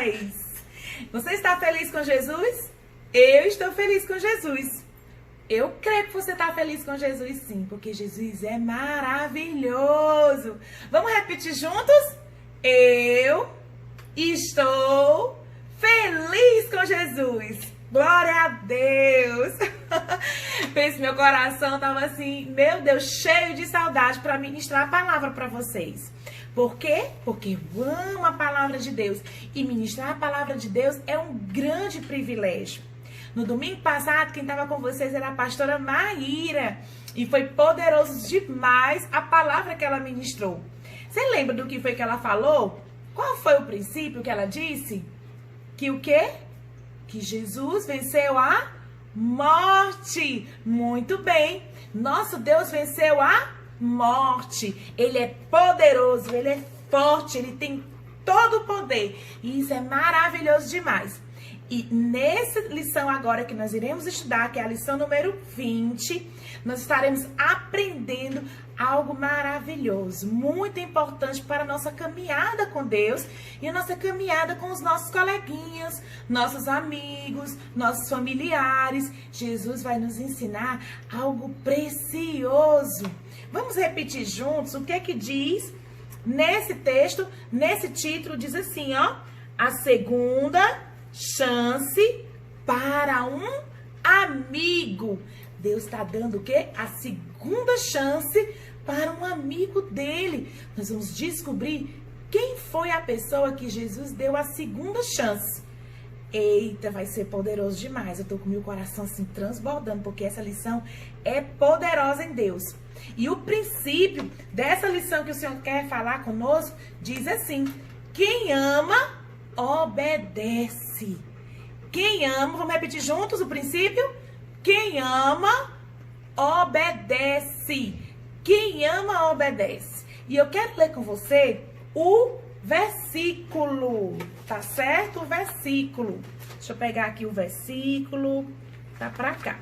paz! Você está feliz com Jesus? Eu estou feliz com Jesus. Eu creio que você está feliz com Jesus sim, porque Jesus é maravilhoso. Vamos repetir juntos? Eu estou feliz com Jesus. Glória a Deus! Pense, meu coração estava assim, meu Deus, cheio de saudade para ministrar a palavra para vocês. Por quê? Porque eu amo a palavra de Deus. E ministrar a palavra de Deus é um grande privilégio. No domingo passado, quem estava com vocês era a pastora Maíra. E foi poderoso demais a palavra que ela ministrou. Você lembra do que foi que ela falou? Qual foi o princípio que ela disse? Que o quê? Que Jesus venceu a morte. Muito bem. Nosso Deus venceu a morte. Ele é poderoso, ele é forte, ele tem todo o poder. E isso é maravilhoso demais. E nessa lição agora que nós iremos estudar, que é a lição número 20, nós estaremos aprendendo algo maravilhoso, muito importante para a nossa caminhada com Deus e a nossa caminhada com os nossos coleguinhas, nossos amigos, nossos familiares. Jesus vai nos ensinar algo precioso. Vamos repetir juntos o que é que diz nesse texto, nesse título, diz assim, ó, a segunda chance para um amigo. Deus está dando o quê? A segunda chance para um amigo dele. Nós vamos descobrir quem foi a pessoa que Jesus deu a segunda chance. Eita, vai ser poderoso demais. Eu tô com meu coração assim transbordando, porque essa lição é poderosa em Deus. E o princípio dessa lição que o Senhor quer falar conosco diz assim: quem ama, obedece. Quem ama, vamos repetir juntos o princípio? Quem ama, obedece. Quem ama, obedece. E eu quero ler com você o versículo, tá certo? O versículo. Deixa eu pegar aqui o versículo, tá pra cá.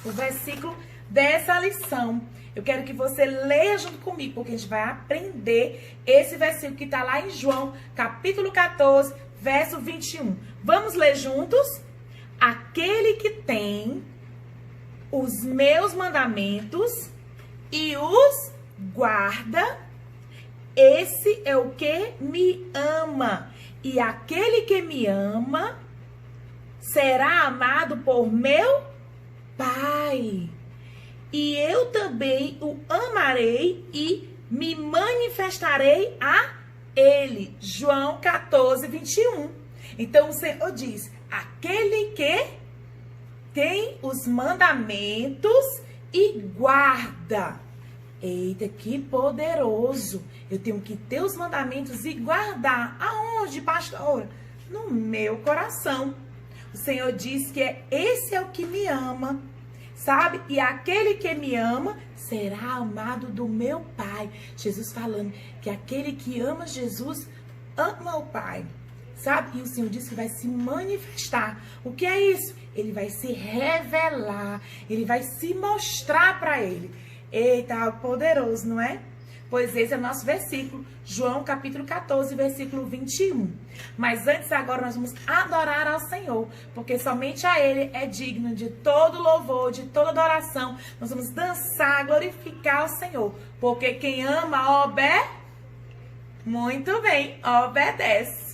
O versículo dessa lição. Eu quero que você leia junto comigo, porque a gente vai aprender esse versículo que tá lá em João, capítulo 14, verso 21. Vamos ler juntos? Aquele que tem os meus mandamentos e os guarda, esse é o que me ama. E aquele que me ama será amado por meu Pai. E eu também o amarei e me manifestarei a ele. João 14, 21. Então o Senhor diz: aquele que tem os mandamentos e guarda. Eita, que poderoso. Eu tenho que ter os mandamentos e guardar. Aonde, pastora? No meu coração. O Senhor diz que esse é o que me ama. Sabe? E aquele que me ama será amado do meu Pai. Jesus falando que aquele que ama Jesus ama o Pai. Sabe? E o Senhor diz que vai se manifestar. O que é isso? Ele vai se revelar. Ele vai se mostrar para ele. Eita, poderoso, não é? Pois esse é o nosso versículo, João capítulo 14, versículo 21. Mas antes agora nós vamos adorar ao Senhor, porque somente a Ele é digno de todo louvor, de toda adoração. Nós vamos dançar, glorificar ao Senhor, porque quem ama, muito bem, obedece.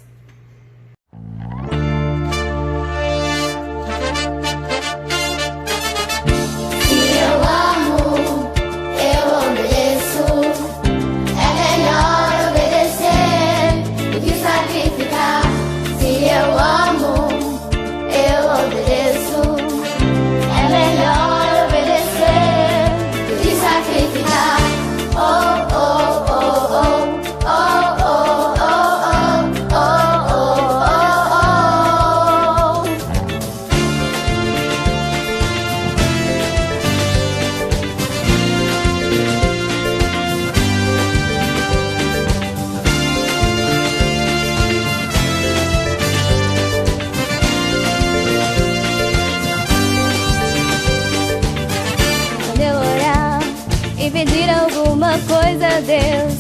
Coisa a Deus,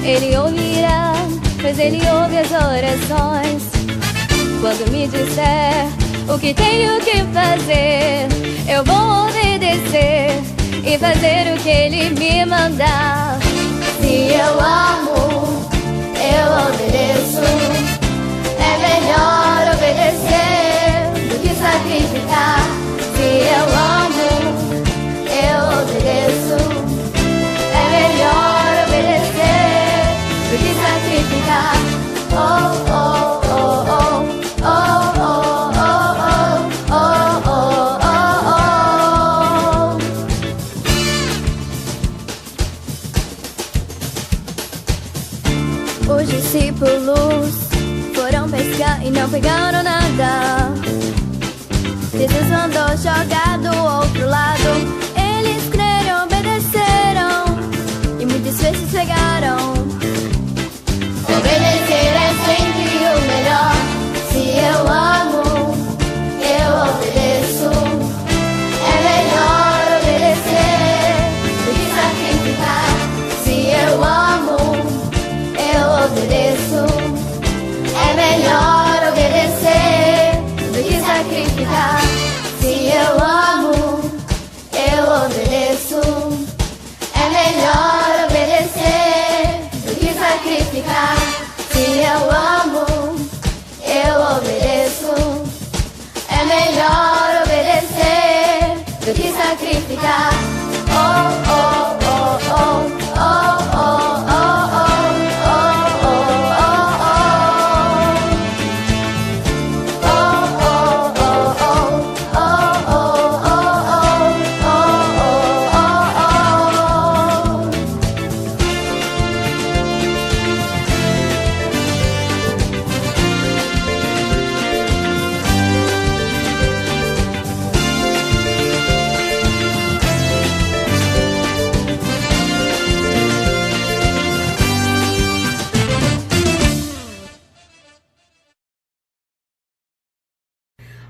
Ele ouvirá, pois Ele ouve as orações. Quando me disser o que tenho que fazer, eu vou obedecer e fazer o que Ele me mandar. Se eu amo, eu obedeço. É melhor obedecer do que sacrificar. Se eu amo, eu obedeço. É melhor obedecer do que sacrificar. Oh, oh, oh, oh, oh, oh, oh, oh, oh, oh, oh. Os discípulos foram pescar e não pegaram nada. Jesus mandou jogar do outro lado. Eles creram, obedeceram e muitas vezes pegaram. Obedecer é sempre o melhor. Se eu amo, eu obedeço. É melhor obedecer do que sacrificar. Se eu amo, eu obedeço. É melhor obedecer do que sacrificar. Se eu amo, eu obedeço. É melhor obedecer do que sacrificar. Se eu amo, eu obedeço. É melhor obedecer do que sacrificar. Oh, oh, oh, oh, oh, oh, oh, oh, oh, oh,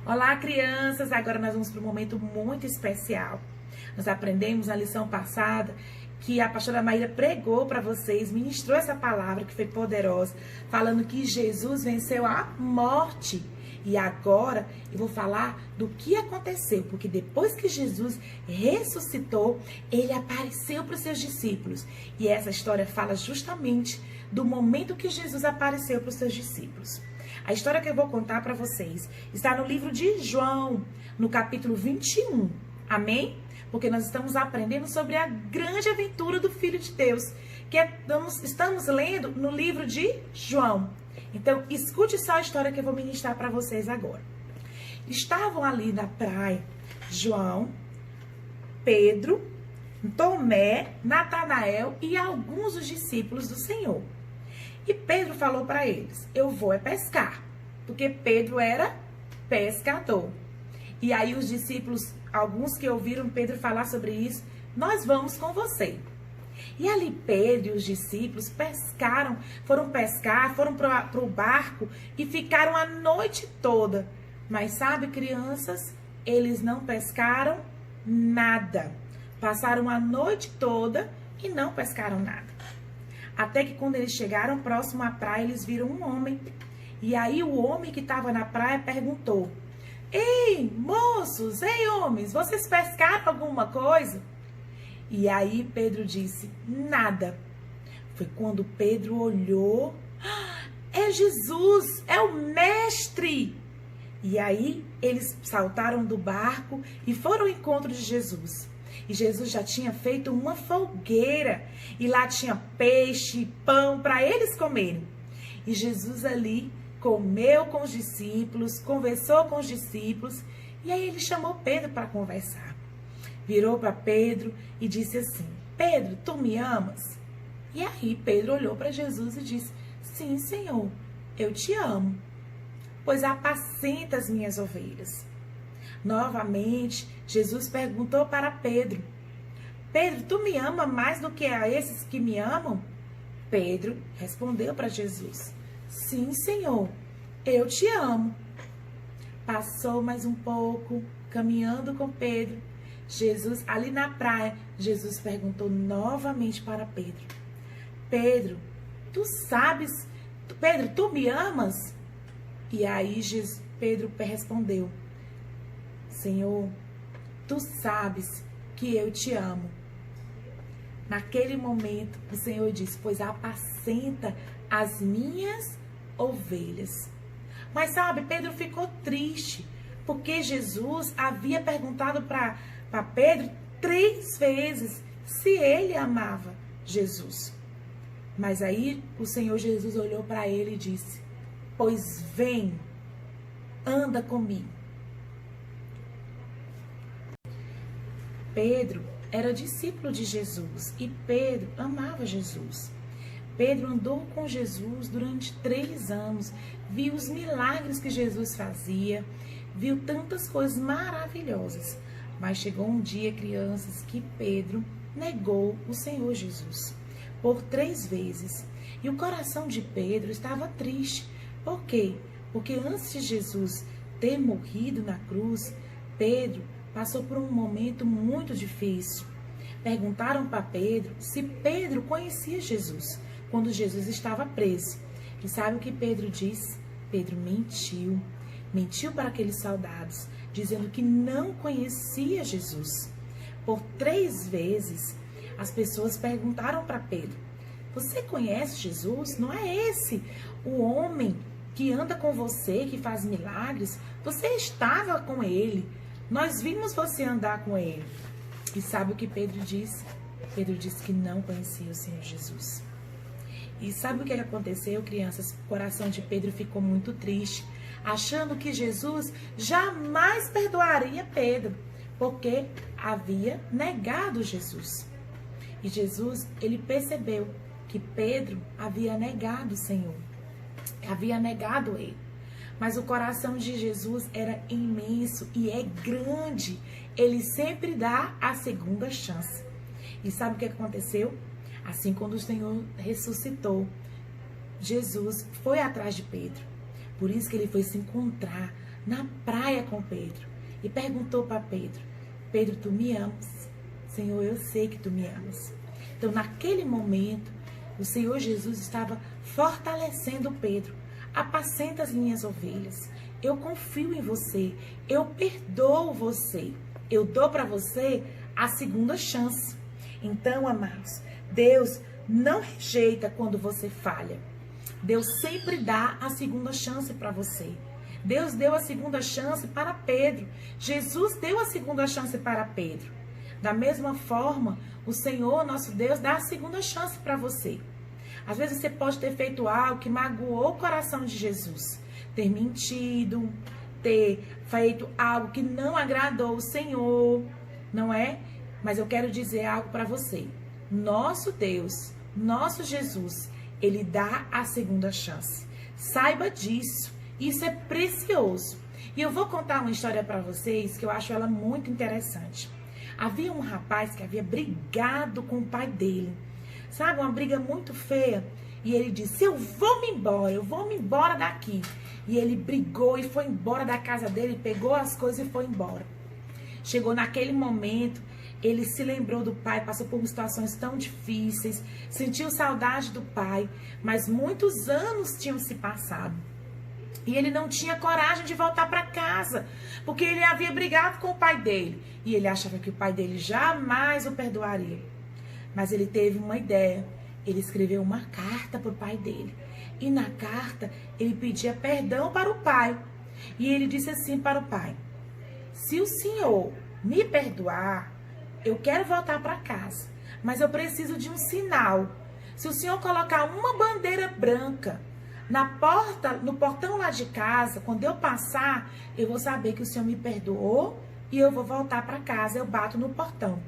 Olá, crianças! Agora nós vamos para um momento muito especial. Nós aprendemos na lição passada que a pastora Maíra pregou para vocês, ministrou essa palavra que foi poderosa, falando que Jesus venceu a morte. E agora eu vou falar do que aconteceu, porque depois que Jesus ressuscitou, ele apareceu para os seus discípulos. E essa história fala justamente do momento que Jesus apareceu para os seus discípulos. A história que eu vou contar para vocês está no livro de João, no capítulo 21. Amém? Porque nós estamos aprendendo sobre a grande aventura do Filho de Deus, que estamos lendo no livro de João. Então, escute só a história que eu vou ministrar para vocês agora. Estavam ali na praia João, Pedro, Tomé, Natanael e alguns dos discípulos do Senhor. E Pedro falou para eles, eu vou pescar, porque Pedro era pescador. E aí os discípulos, alguns que ouviram Pedro falar sobre isso, nós vamos com você. E ali Pedro e os discípulos foram pescar, foram para o barco e ficaram a noite toda. Mas sabe, crianças, eles não pescaram nada. Passaram a noite toda e não pescaram nada. Até que quando eles chegaram próximo à praia, eles viram um homem. E aí o homem que estava na praia perguntou, ei, moços, ei, homens, vocês pescaram alguma coisa? E aí Pedro disse, nada. Foi quando Pedro olhou, é Jesus, é o mestre. E aí eles saltaram do barco e foram ao encontro de Jesus. E Jesus já tinha feito uma fogueira. E lá tinha peixe, pão para eles comerem. E Jesus ali comeu com os discípulos, conversou com os discípulos. E aí ele chamou Pedro para conversar. Virou para Pedro e disse assim, Pedro, tu me amas? E aí Pedro olhou para Jesus e disse, sim, Senhor, eu te amo. Pois apacenta as minhas ovelhas. Novamente, Jesus perguntou para Pedro, Pedro, tu me ama mais do que a esses que me amam? Pedro respondeu para Jesus, sim, Senhor, eu te amo. Passou mais um pouco, caminhando com Pedro. Jesus, ali na praia, Jesus perguntou novamente para Pedro, Pedro, tu me amas? E aí Pedro respondeu: Senhor, tu sabes que eu te amo. Naquele momento, o Senhor disse: pois apacenta as minhas ovelhas. Mas sabe, Pedro ficou triste, porque Jesus havia perguntado para Pedro 3 vezes se ele amava Jesus. Mas aí o Senhor Jesus olhou para ele e disse: pois vem, anda comigo. Pedro era discípulo de Jesus e Pedro amava Jesus. Pedro andou com Jesus durante 3 anos, viu os milagres que Jesus fazia, viu tantas coisas maravilhosas. Mas chegou um dia, crianças, que Pedro negou o Senhor Jesus por 3 vezes. E o coração de Pedro estava triste. Por quê? Porque antes de Jesus ter morrido na cruz, Pedro passou por um momento muito difícil. Perguntaram para Pedro se Pedro conhecia Jesus quando Jesus estava preso. E sabe o que Pedro disse? Pedro mentiu. Mentiu para aqueles soldados, dizendo que não conhecia Jesus. Por 3 vezes, as pessoas perguntaram para Pedro: você conhece Jesus? Não é esse o homem que anda com você, que faz milagres? Você estava com ele. Nós vimos você andar com ele. E sabe o que Pedro disse? Pedro disse que não conhecia o Senhor Jesus. E sabe o que aconteceu, crianças? O coração de Pedro ficou muito triste, achando que Jesus jamais perdoaria Pedro, porque havia negado Jesus. E Jesus, ele percebeu que Pedro havia negado o Senhor, havia negado ele. Mas o coração de Jesus era imenso e é grande. Ele sempre dá a segunda chance. E sabe o que aconteceu? Assim, quando o Senhor ressuscitou, Jesus foi atrás de Pedro. Por isso que ele foi se encontrar na praia com Pedro. E perguntou para Pedro: Pedro, tu me amas? Senhor, eu sei que tu me amas. Então, naquele momento, o Senhor Jesus estava fortalecendo Pedro. Apacenta as minhas ovelhas. Eu confio em você. Eu perdoo você. Eu dou para você a segunda chance. Então, amados, Deus não rejeita quando você falha. Deus sempre dá a segunda chance para você. Deus deu a segunda chance para Pedro. Jesus deu a segunda chance para Pedro. Da mesma forma, o Senhor, nosso Deus, dá a segunda chance para você. Às vezes você pode ter feito algo que magoou o coração de Jesus. Ter mentido, ter feito algo que não agradou o Senhor, não é? Mas eu quero dizer algo para você. Nosso Deus, nosso Jesus, ele dá a segunda chance. Saiba disso. Isso é precioso. E eu vou contar uma história para vocês que eu acho ela muito interessante. Havia um rapaz que havia brigado com o pai dele. Sabe, uma briga muito feia. E ele disse: eu vou me embora daqui. E ele brigou e foi embora da casa dele, pegou as coisas e foi embora. Chegou naquele momento, ele se lembrou do pai, passou por situações tão difíceis, sentiu saudade do pai, mas muitos anos tinham se passado. E ele não tinha coragem de voltar para casa, porque ele havia brigado com o pai dele. E ele achava que o pai dele jamais o perdoaria. Mas ele teve uma ideia. Ele escreveu uma carta para o pai dele. E na carta, ele pedia perdão para o pai. E ele disse assim para o pai: se o senhor me perdoar, eu quero voltar para casa, mas eu preciso de um sinal. Se o senhor colocar uma bandeira branca na porta, no portão lá de casa, quando eu passar, eu vou saber que o senhor me perdoou e eu vou voltar para casa. Eu bato no portão.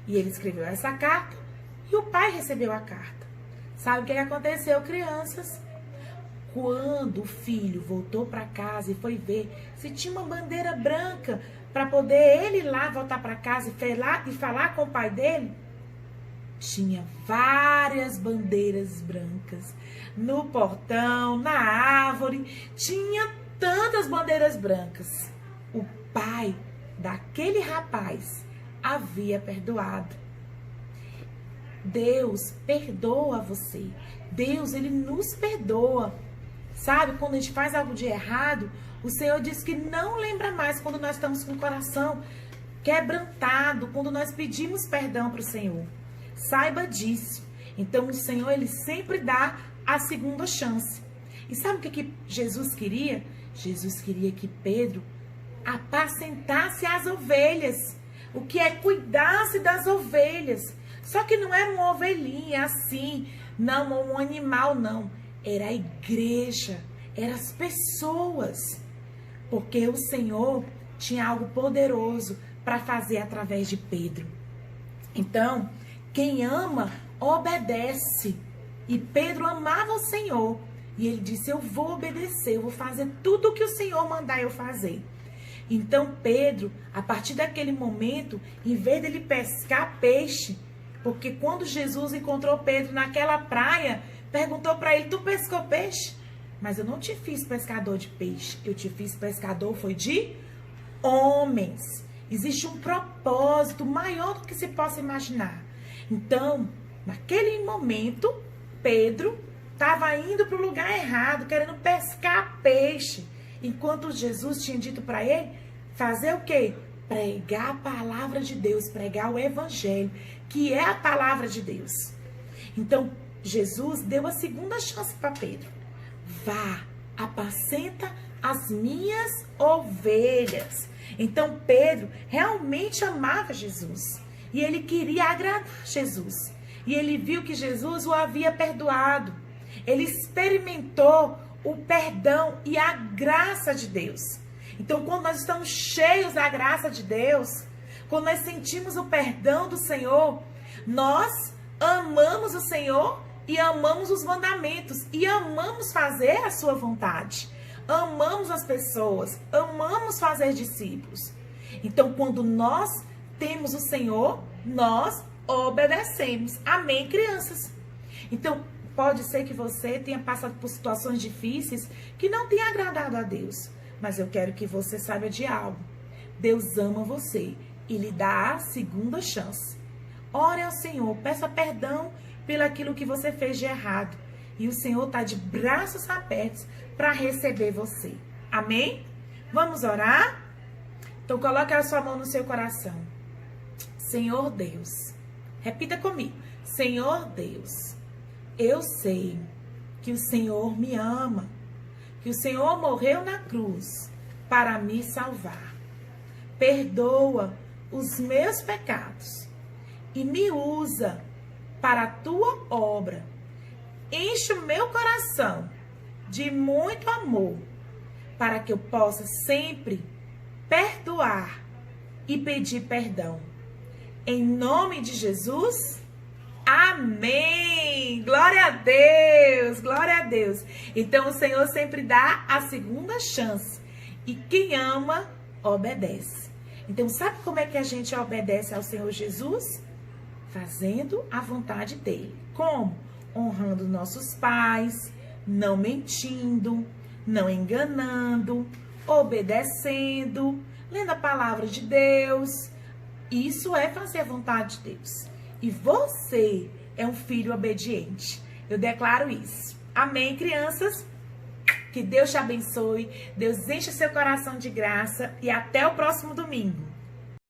E ele escreveu essa carta e o pai recebeu a carta. Sabe o que aconteceu, crianças? Quando o filho voltou para casa e foi ver se tinha uma bandeira branca para poder ele ir lá voltar para casa e falar com o pai dele, tinha várias bandeiras brancas no portão, na árvore, tinha tantas bandeiras brancas. O pai daquele rapaz havia perdoado. Deus perdoa você. Deus, ele nos perdoa. Sabe, quando a gente faz algo de errado, o Senhor diz que não lembra mais quando nós estamos com o coração quebrantado, quando nós pedimos perdão para o Senhor. Saiba disso. Então o Senhor, ele sempre dá a segunda chance. E sabe o que Jesus queria? Jesus queria que Pedro apacentasse as ovelhas. O que é cuidasse das ovelhas. Só que não era uma ovelhinha assim, não, um animal não. Era a igreja, eram as pessoas. Porque o Senhor tinha algo poderoso para fazer através de Pedro. Então, quem ama, obedece. E Pedro amava o Senhor. E ele disse, eu vou obedecer, eu vou fazer tudo o que o Senhor mandar eu fazer. Então, Pedro, a partir daquele momento, em vez dele pescar peixe, porque quando Jesus encontrou Pedro naquela praia, perguntou para ele, tu pescou peixe? Mas eu não te fiz pescador de peixe, eu te fiz pescador, foi de homens. Existe um propósito maior do que se possa imaginar. Então, naquele momento, Pedro estava indo para o lugar errado, querendo pescar peixe. Enquanto Jesus tinha dito para ele, fazer o quê? Pregar a palavra de Deus, pregar o evangelho, que é a palavra de Deus. Então, Jesus deu a segunda chance para Pedro. Vá, apacenta as minhas ovelhas. Então, Pedro realmente amava Jesus. E ele queria agradar Jesus. E ele viu que Jesus o havia perdoado. Ele experimentou o perdão e a graça de Deus. Então, quando nós estamos cheios da graça de Deus, quando nós sentimos o perdão do Senhor, nós amamos o Senhor e amamos os mandamentos e amamos fazer a sua vontade. Amamos as pessoas, amamos fazer discípulos. Então, quando nós temos o Senhor, nós obedecemos. Amém, crianças? Então, pode ser que você tenha passado por situações difíceis que não tenha agradado a Deus. Mas eu quero que você saiba de algo. Deus ama você e lhe dá a segunda chance. Ore ao Senhor, peça perdão pelo aquilo que você fez de errado. E o Senhor está de braços abertos para receber você. Amém? Vamos orar? Então coloque a sua mão no seu coração. Senhor Deus, repita comigo. Senhor Deus, eu sei que o Senhor me ama, que o Senhor morreu na cruz para me salvar. Perdoa os meus pecados e me usa para a tua obra. Enche o meu coração de muito amor, para que eu possa sempre perdoar e pedir perdão. Em nome de Jesus, amém! Glória a Deus, glória a Deus. Então o Senhor sempre dá a segunda chance. E quem ama, obedece. Então sabe como é que a gente obedece ao Senhor Jesus? Fazendo a vontade dele. Como? Honrando nossos pais, não mentindo, não enganando, obedecendo, lendo a palavra de Deus. Isso é fazer a vontade de Deus. E você é um filho obediente. Eu declaro isso. Amém, crianças? Que Deus te abençoe. Deus enche seu coração de graça. E até o próximo domingo.